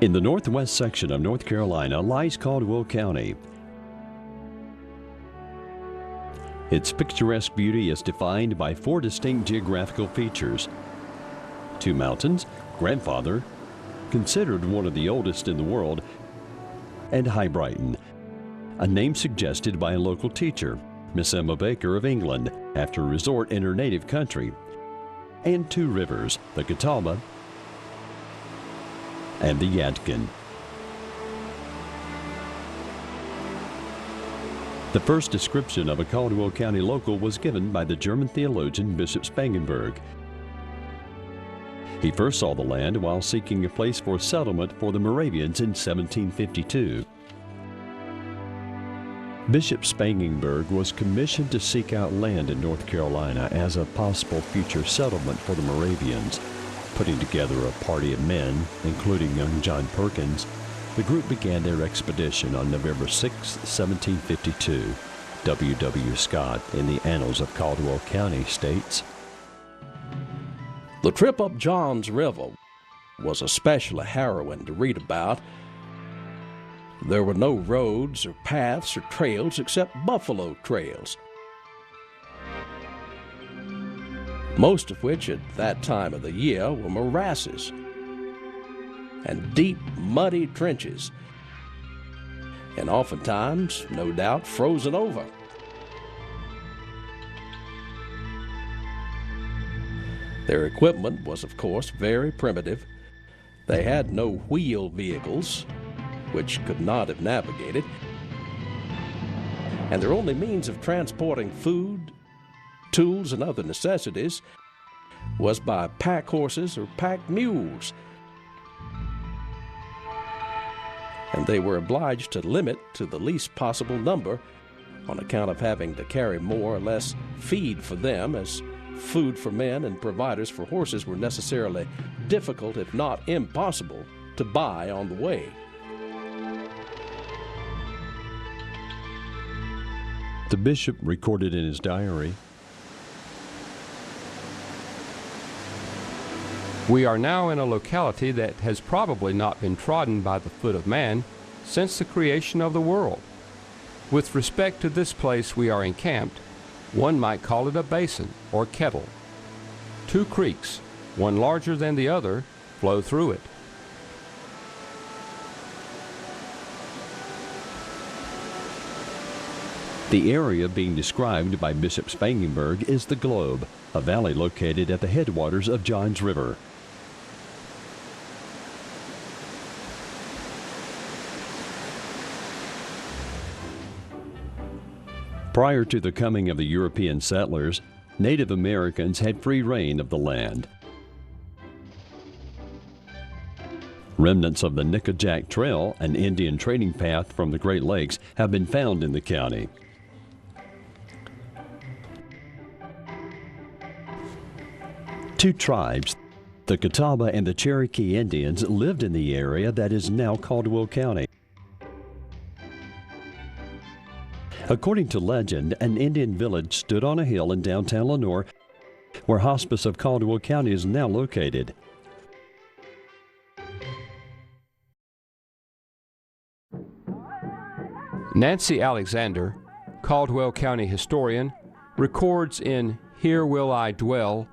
In the northwest section of North Carolina lies Caldwell County. Its picturesque beauty is defined by 4 distinct geographical features: 2 mountains, Grandfather, considered one of the oldest in the world, and High Brighton, a name suggested by a local teacher, Miss Emma Baker of England, after a resort in her native country, and 2 rivers, the Catawba and the Yadkin. The first description of a Caldwell County local was given by the German theologian Bishop Spangenberg. He first saw the land while seeking a place for settlement for the Moravians in 1752. Bishop Spangenberg was commissioned to seek out land in North Carolina as a possible future settlement for the Moravians. Putting together a party of men, including young John Perkins, the group began their expedition on November 6, 1752. W. W. Scott, in the Annals of Caldwell County, states, "The trip up Johns River was especially harrowing to read about. There were no roads or paths or trails except buffalo trails, most of which at that time of the year were morasses and deep, muddy trenches, and oftentimes, no doubt, frozen over. Their equipment was, of course, very primitive. They had no wheel vehicles, which could not have navigated, and their only means of transporting food, tools, and other necessities was by pack horses or pack mules, and they were obliged to limit to the least possible number on account of having to carry more or less feed for them, as food for men and providers for horses were necessarily difficult, if not impossible, to buy on the way." The bishop recorded in his diary, "We are now in a locality that has probably not been trodden by the foot of man since the creation of the world. With respect to this place we are encamped, one might call it a basin or kettle. 2 creeks, one larger than the other, flow through it. The area being described by Bishop Spangenberg is the Globe, a valley located at the headwaters of Johns River. Prior to the coming of the European settlers, Native Americans had free reign of the land. Remnants of the Nickajack Trail, an Indian trading path from the Great Lakes, have been found in the county. Two tribes, the Catawba and the Cherokee Indians, lived in the area that is now Caldwell County. According to legend, an Indian village stood on a hill in downtown Lenoir, where Hospice of Caldwell County is now located. Nancy Alexander, Caldwell County historian, records in Here Will I Dwell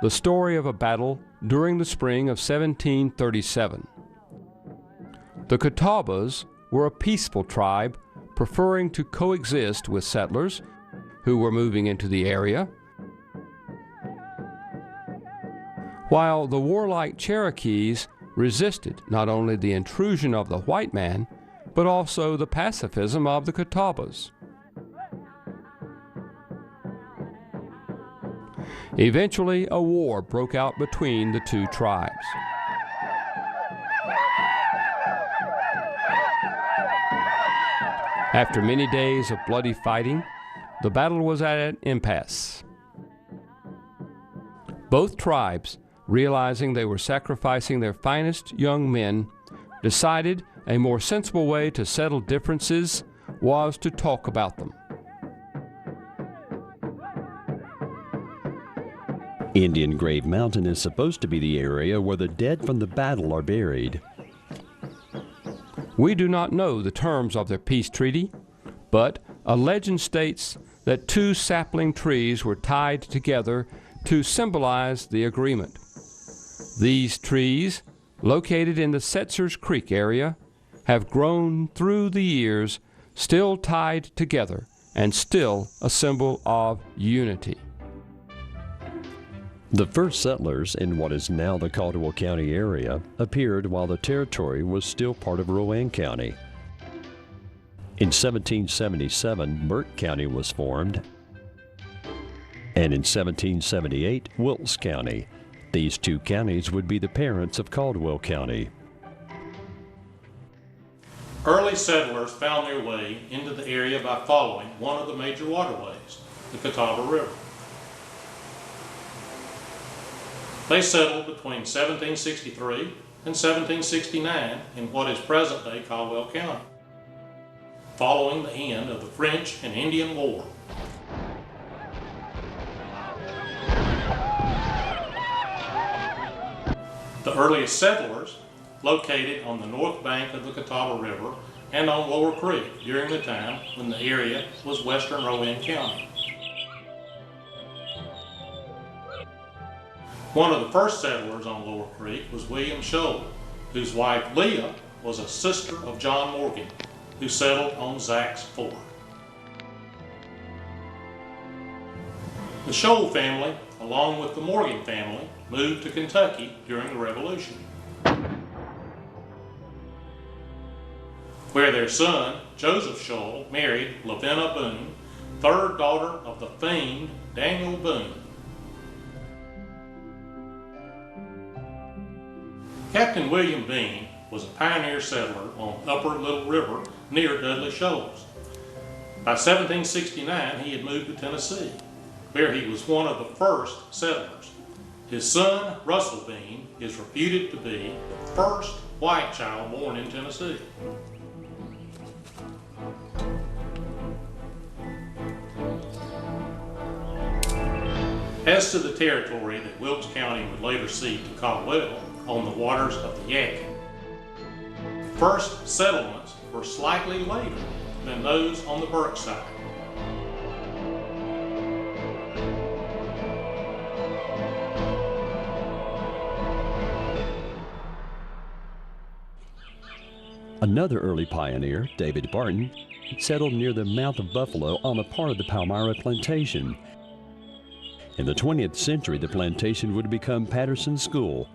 the story of a battle during the spring of 1737. The Catawbas were a peaceful tribe preferring to coexist with settlers who were moving into the area, while the warlike Cherokees resisted not only the intrusion of the white man, but also the pacifism of the Catawbas. Eventually, a war broke out between the 2 tribes. After many days of bloody fighting, the battle was at an impasse. Both tribes, realizing they were sacrificing their finest young men, decided a more sensible way to settle differences was to talk about them. Indian Grave Mountain is supposed to be the area where the dead from the battle are buried. We do not know the terms of their peace treaty, but a legend states that 2 sapling trees were tied together to symbolize the agreement. These trees, located in the Setzers Creek area, have grown through the years, still tied together and still a symbol of unity. The first settlers in what is now the Caldwell County area appeared while the territory was still part of Rowan County. In 1777, Burke County was formed, and in 1778, Wilkes County. These 2 counties would be the parents of Caldwell County. Early settlers found their way into the area by following one of the major waterways, the Catawba River. They settled between 1763 and 1769 in what is present-day Caldwell County, following the end of the French and Indian War. The earliest settlers located on the north bank of the Catawba River and on Lower Creek during the time when the area was western Rowan County. One of the first settlers on Lower Creek was William Scholl, whose wife Leah was a sister of John Morgan, who settled on Zack's Fork. The Scholl family, along with the Morgan family, moved to Kentucky during the Revolution, where their son, Joseph Scholl, married Lavinia Boone, 3rd daughter of the famed Daniel Boone. Captain William Bean was a pioneer settler on Upper Little River near Dudley Shoals. By 1769, he had moved to Tennessee, where he was one of the first settlers. His son, Russell Bean, is reputed to be the first white child born in Tennessee. As to the territory that Wilkes County would later cede to Caldwell on the waters of the Yadkin, first settlements were slightly later than those on the Burke side. Another early pioneer, David Barton, settled near the mouth of Buffalo on a part of the Palmyra Plantation. In the 20th century, the plantation would become Patterson School.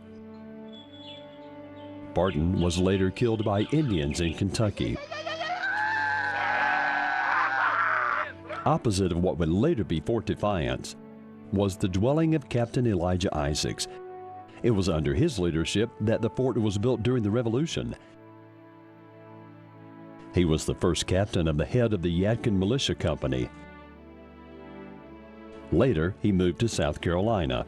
Barton was later killed by Indians in Kentucky. Opposite of what would later be Fort Defiance was the dwelling of Captain Elijah Isaacs. It was under his leadership that the fort was built during the Revolution. He was the first captain of the head of the Yadkin Militia Company. Later, he moved to South Carolina.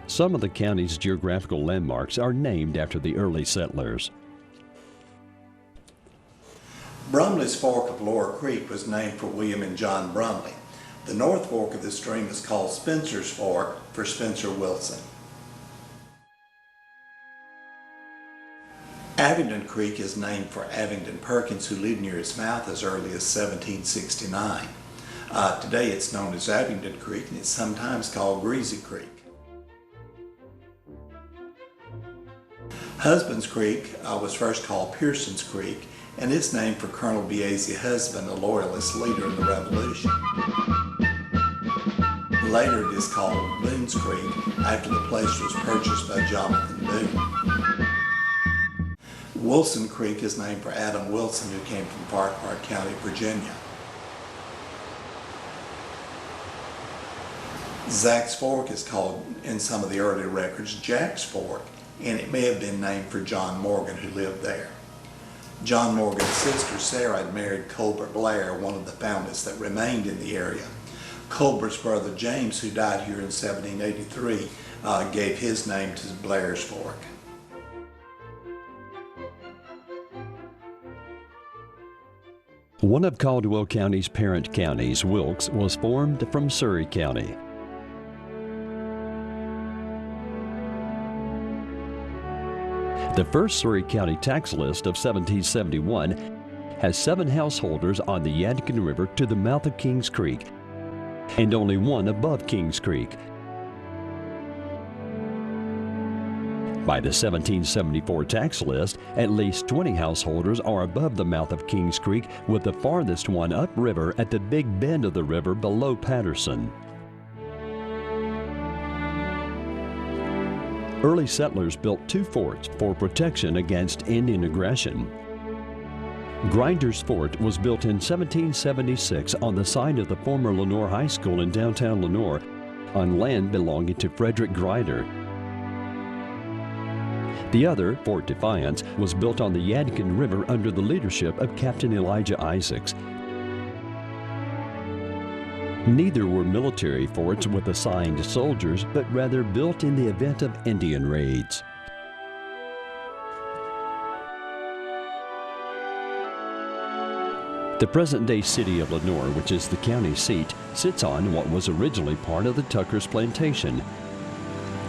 Some of the county's geographical landmarks are named after the early settlers. Brumley's Fork of Lower Creek was named for William and John Brumley. The North Fork of the stream is called Spencer's Fork for Spencer Wilson. Abingdon Creek is named for Abingdon Perkins, who lived near its mouth as early as 1769. Today it's known as Abingdon Creek, and it's sometimes called Greasy Creek. Husbands Creek was first called Pearson's Creek, and it's named for Colonel Beazie Husband, a Loyalist leader in the Revolution. Later it is called Boone's Creek, after the place was purchased by Jonathan Boone. Wilson Creek is named for Adam Wilson, who came from Park County, Virginia. Zack's Fork is called, in some of the early records, Jack's Fork, and it may have been named for John Morgan, who lived there. John Morgan's sister Sarah had married Colbert Blair, one of the founders that remained in the area. Colbert's brother James, who died here in 1783, gave his name to Blair's Fork. One of Caldwell County's parent counties, Wilkes, was formed from Surry County. The first Surrey County tax list of 1771 has 7 householders on the Yadkin River to the mouth of Kings Creek, and only 1 above Kings Creek. By the 1774 tax list, at least 20 householders are above the mouth of Kings Creek, with the farthest one upriver at the big bend of the river below Patterson. Early settlers built 2 forts for protection against Indian aggression. Grinder's Fort was built in 1776 on the site of the former Lenoir High School in downtown Lenoir, on land belonging to Frederick Grinder. The other, Fort Defiance, was built on the Yadkin River under the leadership of Captain Elijah Isaacs. Neither were military forts with assigned soldiers, but rather built in the event of Indian raids. The present-day city of Lenoir, which is the county seat, sits on what was originally part of the Tucker's plantation.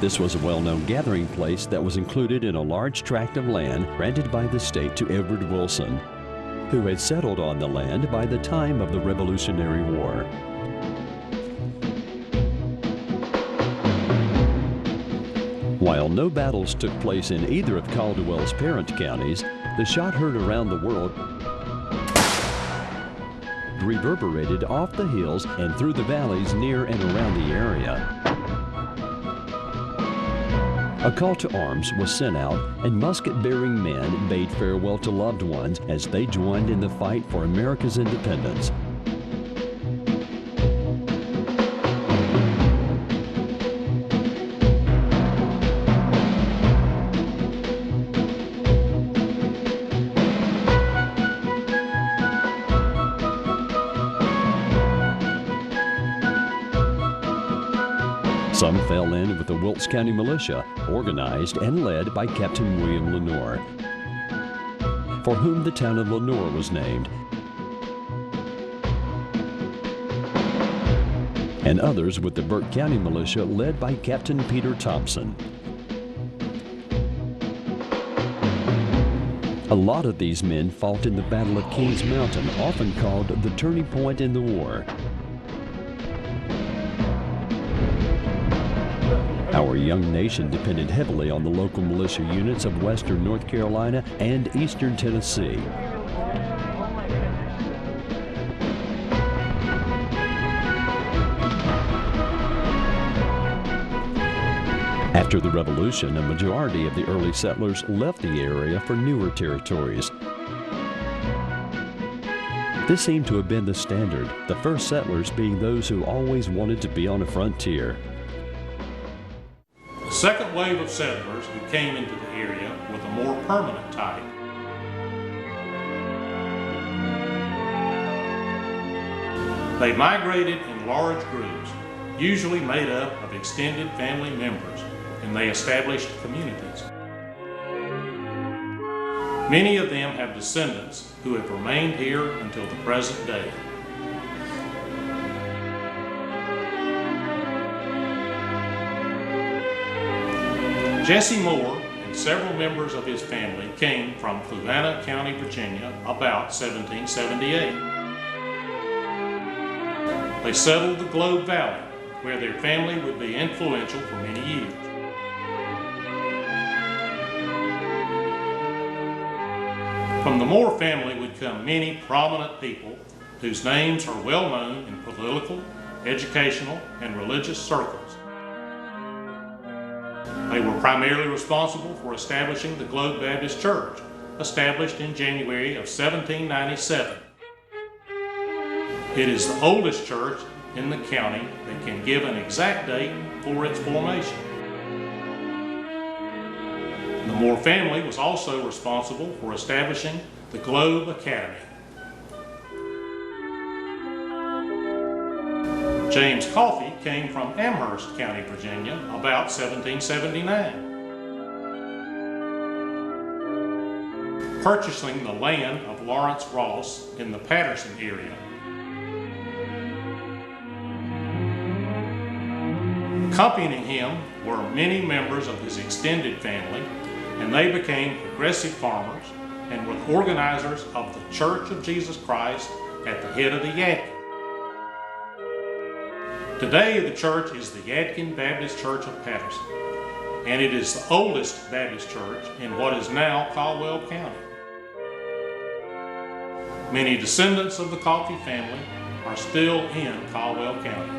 This was a well-known gathering place that was included in a large tract of land granted by the state to Edward Wilson, who had settled on the land by the time of the Revolutionary War. While no battles took place in either of Caldwell's parent counties, the shot heard around the world reverberated off the hills and through the valleys near and around the area. A call to arms was sent out, and musket-bearing men bade farewell to loved ones as they joined in the fight for America's independence. Some fell in with the Wilkes County Militia, organized and led by Captain William Lenoir, for whom the town of Lenoir was named, and others with the Burke County Militia led by Captain Peter Thompson. A lot of these men fought in the Battle of Kings Mountain, often called the turning point in the war. Our young nation depended heavily on the local militia units of western North Carolina and eastern Tennessee. After the Revolution, a majority of the early settlers left the area for newer territories. This seemed to have been the standard, the first settlers being those who always wanted to be on a frontier. The second wave of settlers who came into the area were the more permanent type. They migrated in large groups, usually made up of extended family members, and they established communities. Many of them have descendants who have remained here until the present day. Jesse Moore and several members of his family came from Fluvanna County, Virginia, about 1778. They settled the Globe Valley, where their family would be influential for many years. From the Moore family would come many prominent people whose names are well known in political, educational, and religious circles. They were primarily responsible for establishing the Globe Baptist Church, established in January of 1797. It is the oldest church in the county that can give an exact date for its formation. The Moore family was also responsible for establishing the Globe Academy. James Coffey came from Amherst County, Virginia, about 1779, purchasing the land of Lawrence Ross in the Patterson area. Accompanying him were many members of his extended family, and they became progressive farmers and were organizers of the Church of Jesus Christ at the head of the Yadkin. Today, the church is the Yadkin Baptist Church of Patterson, and it is the oldest Baptist church in what is now Caldwell County. Many descendants of the Coffey family are still in Caldwell County.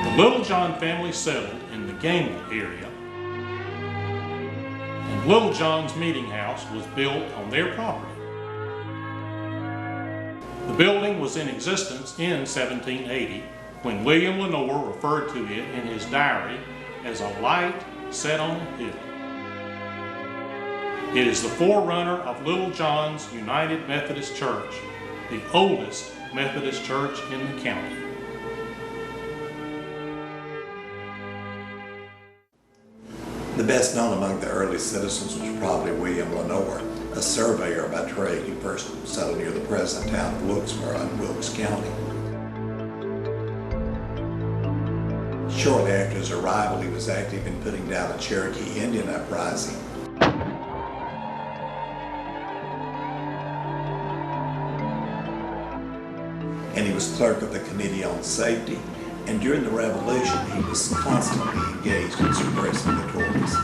The Littlejohn family settled in the Gamble area, and Littlejohn's meeting house was built on their property. The building was in existence in 1780 when William Lenore referred to it in his diary as a light set on a hill. It is the forerunner of Littlejohn's United Methodist Church, the oldest Methodist church in the county. The best known among the early citizens was probably William Lenore, a surveyor by trade who first settled near the present town of Wilkesboro in Wilkes County. Shortly after his arrival, he was active in putting down a Cherokee Indian uprising. And he was clerk of the Committee on Safety, and during the Revolution he was constantly engaged in suppressing the Tories.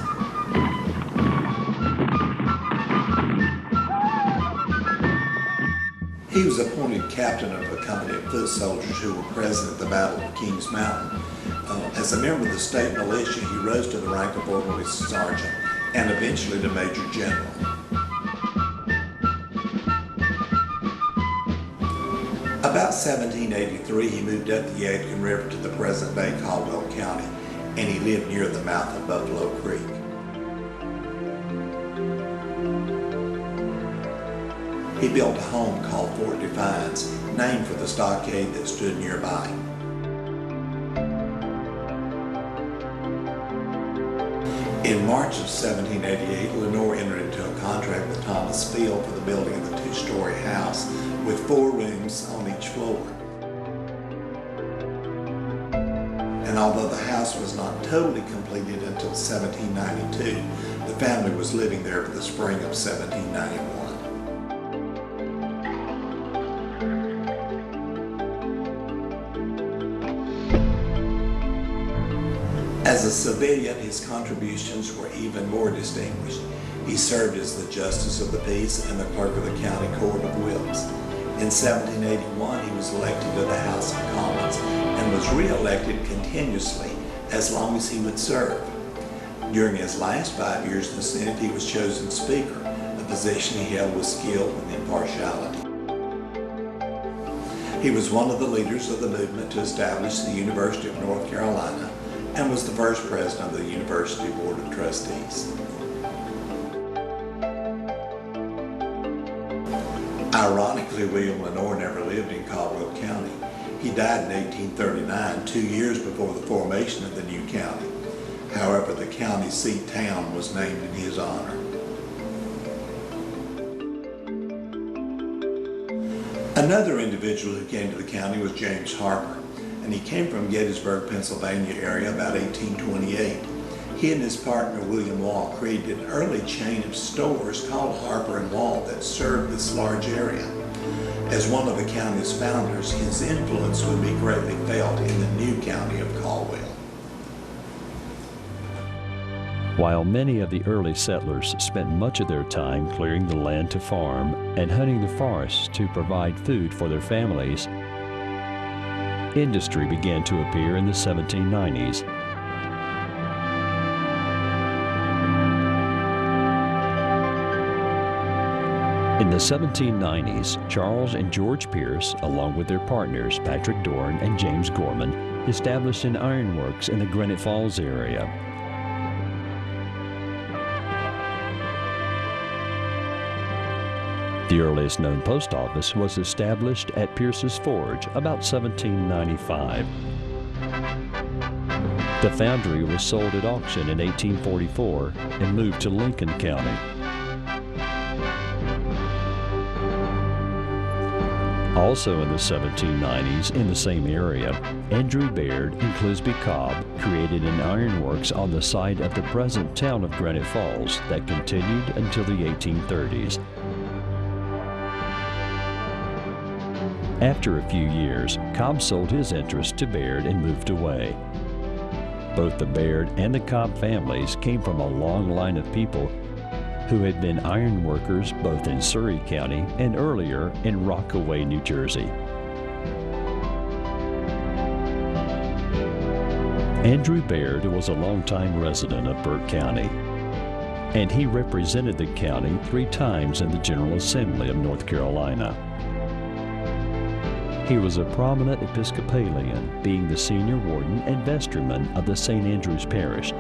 He was appointed captain of a company of foot soldiers who were present at the Battle of Kings Mountain. As a member of the state militia, he rose to the rank of orderly sergeant and eventually to major general. About 1783, he moved up the Yadkin River to the present-day Caldwell County, and he lived near the mouth of Buffalo Creek. He built a home called Fort Defiance, named for the stockade that stood nearby. In March of 1788, Lenore entered into a contract with Thomas Field for the building of the two-story house with 4 rooms on each floor. And although the house was not totally completed until 1792, the family was living there for the spring of 1791. As a civilian, his contributions were even more distinguished. He served as the Justice of the Peace and the Clerk of the County Court of Wilkes. In 1781, he was elected to the House of Commons and was re-elected continuously as long as he would serve. During his last 5 years in the Senate, he was chosen Speaker, a position he held with skill and impartiality. He was one of the leaders of the movement to establish the University of North Carolina and was the first president of the University Board of Trustees. Ironically, William Lenore never lived in Caldwell County. He died in 1839, 2 years before the formation of the new county. However, the county seat town was named in his honor. Another individual who came to the county was James Harper, and he came from Gettysburg, Pennsylvania area about 1828. He and his partner William Law created an early chain of stores called Harper and Law that served this large area. As one of the county's founders, his influence would be greatly felt in the new county of Caldwell. While many of the early settlers spent much of their time clearing the land to farm and hunting the forests to provide food for their families, industry began to appear in the 1790s. In the 1790s, Charles and George Pierce, along with their partners Patrick Dorn and James Gorman, established an ironworks in the Granite Falls area. The earliest known post office was established at Pierce's Forge about 1795. The foundry was sold at auction in 1844 and moved to Lincoln County. Also in the 1790s, in the same area, Andrew Baird and Clisby Cobb created an ironworks on the site of the present town of Granite Falls that continued until the 1830s. After a few years, Cobb sold his interest to Baird and moved away. Both the Baird and the Cobb families came from a long line of people who had been iron workers both in Surry County and earlier in Rockaway, New Jersey. Andrew Baird was a longtime resident of Burke County, and he represented the county 3 times in the General Assembly of North Carolina. He was a prominent Episcopalian, being the senior warden and vestryman of the St. Andrews Parish,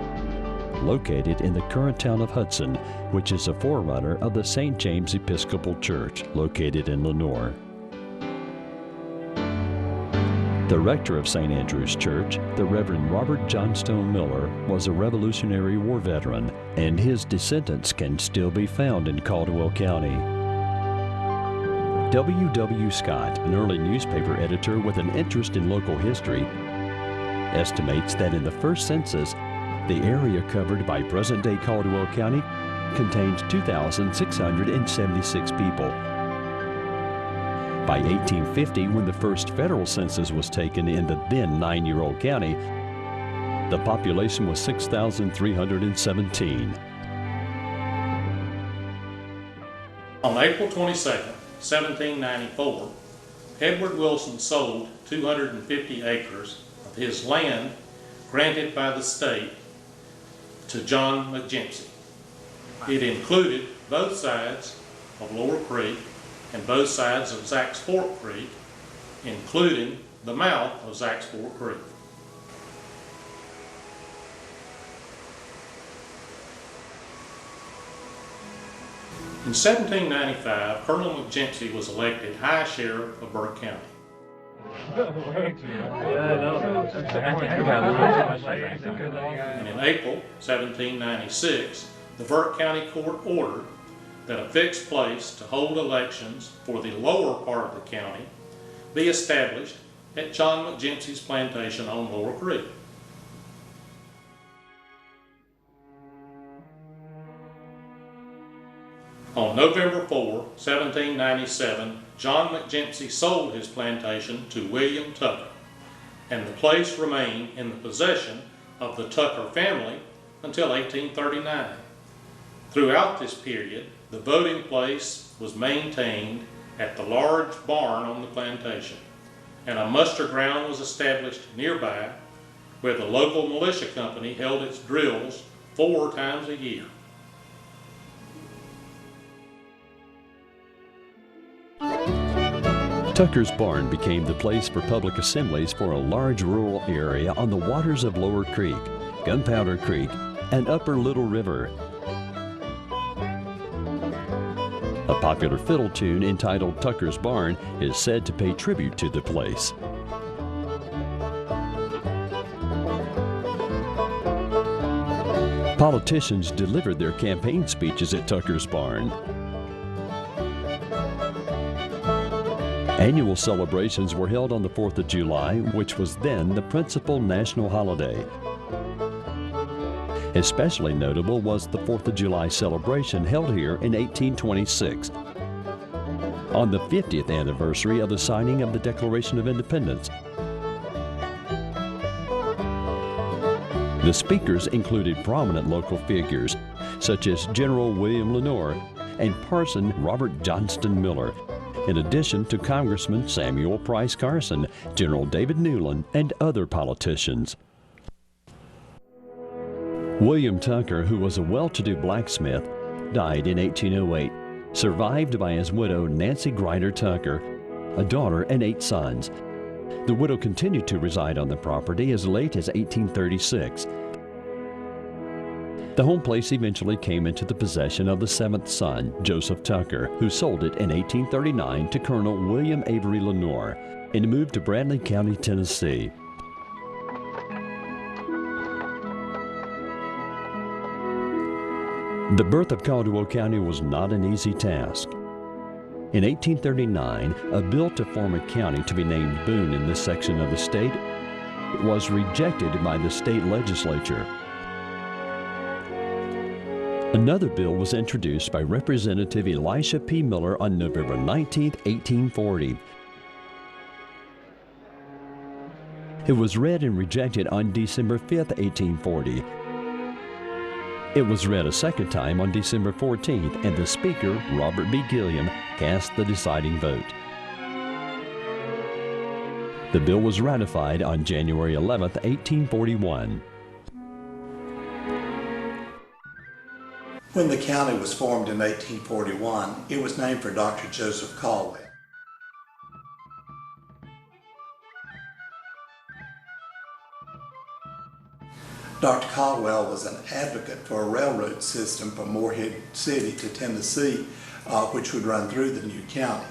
located in the current town of Hudson, which is a forerunner of the St. James Episcopal Church, located in Lenoir. The rector of St. Andrew's Church, the Reverend Robert Johnstone Miller, was a Revolutionary War veteran, and his descendants can still be found in Caldwell County. W. Scott, an early newspaper editor with an interest in local history, estimates that in the first census, the area covered by present-day Caldwell County contained 2,676 people. By 1850, when the first federal census was taken in the then 9-year-old county, the population was 6,317. On April 22nd, 1794, Edward Wilson sold 250 acres of his land granted by the state to John McGimpsey. It included both sides of Lower Creek and both sides of Zack's Fork Creek, including the mouth of Zack's Fork Creek. In 1795, Colonel McGimpsey was elected High Sheriff of Burke County. And in April 1796, the Burke County Court ordered that a fixed place to hold elections for the lower part of the county be established at John McGimpsey's plantation on Lower Creek. On November 4, 1797, John McGimpsey sold his plantation to William Tucker, and the place remained in the possession of the Tucker family until 1839. Throughout this period, the voting place was maintained at the large barn on the plantation, and a muster ground was established nearby where the local militia company held its drills 4 times a year. Tucker's Barn became the place for public assemblies for a large rural area on the waters of Lower Creek, Gunpowder Creek, and Upper Little River. A popular fiddle tune entitled Tucker's Barn is said to pay tribute to the place. Politicians delivered their campaign speeches at Tucker's Barn. Annual celebrations were held on the 4th of July, which was then the principal national holiday. Especially notable was the 4th of July celebration held here in 1826, on the 50th anniversary of the signing of the Declaration of Independence. The speakers included prominent local figures, such as General William Lenoir and Parson Robert Johnston Miller, in addition to Congressman Samuel Price Carson, General David Newland, and other politicians. William Tucker, who was a well-to-do blacksmith, died in 1808, survived by his widow Nancy Grider Tucker, a daughter and 8 sons. The widow continued to reside on the property as late as 1836. The home place eventually came into the possession of the 7th son, Joseph Tucker, who sold it in 1839 to Colonel William Avery Lenoir and moved to Bradley County, Tennessee. The birth of Caldwell County was not an easy task. In 1839, a bill to form a county to be named Boone in this section of the state was rejected by the state legislature. Another bill was introduced by Representative Elisha P. Miller on November 19, 1840. It was read and rejected on December 5, 1840. It was read a second time on December 14th, and the Speaker, Robert B. Gilliam, cast the deciding vote. The bill was ratified on January 11, 1841. When the county was formed in 1841, it was named for Dr. Joseph Caldwell. Dr. Caldwell was an advocate for a railroad system from Morehead City to Tennessee, which would run through the new county.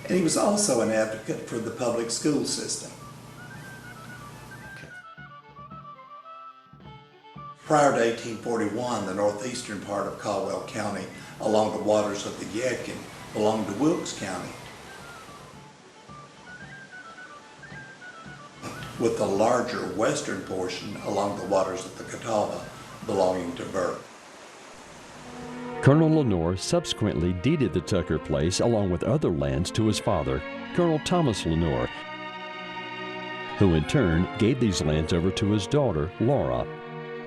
And he was also an advocate for the public school system. Prior to 1841, the northeastern part of Caldwell County, along the waters of the Yadkin, belonged to Wilkes County, with the larger western portion along the waters of the Catawba belonging to Burke. Colonel Lenore subsequently deeded the Tucker place along with other lands to his father, Colonel Thomas Lenore, who in turn gave these lands over to his daughter, Laura,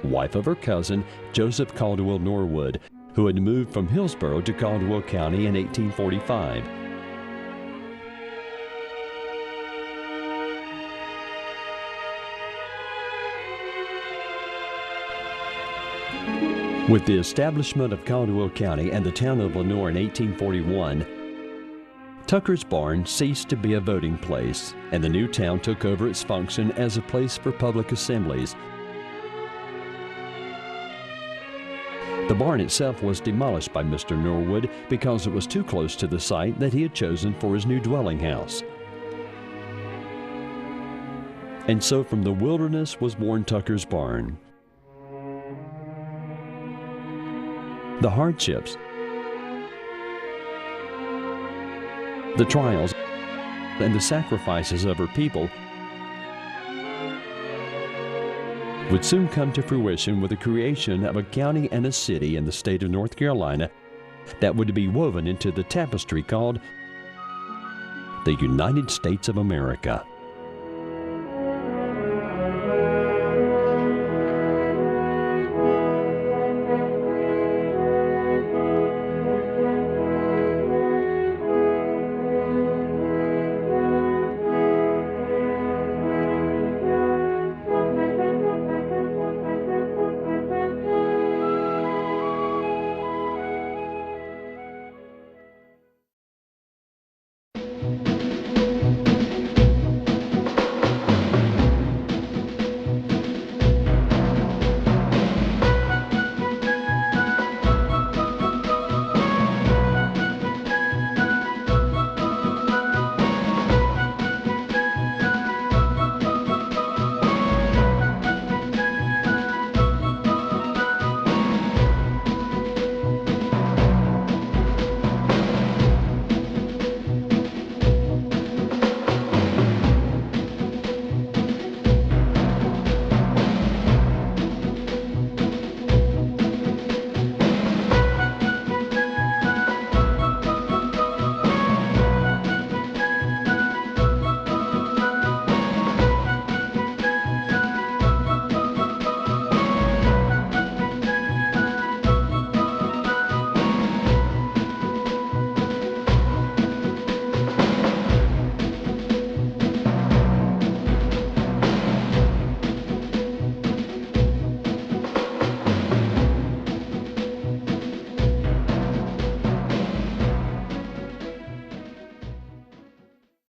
wife of her cousin, Joseph Caldwell Norwood, who had moved from Hillsborough to Caldwell County in 1845. With the establishment of Caldwell County and the town of Lenore in 1841, Tucker's Barn ceased to be a voting place, and the new town took over its function as a place for public assemblies. The barn itself was demolished by Mr. Norwood because it was too close to the site that he had chosen for his new dwelling house. And so from the wilderness was born Tucker's Barn. The hardships, the trials, and the sacrifices of her people would soon come to fruition with the creation of a county and a city in the state of North Carolina that would be woven into the tapestry called the United States of America.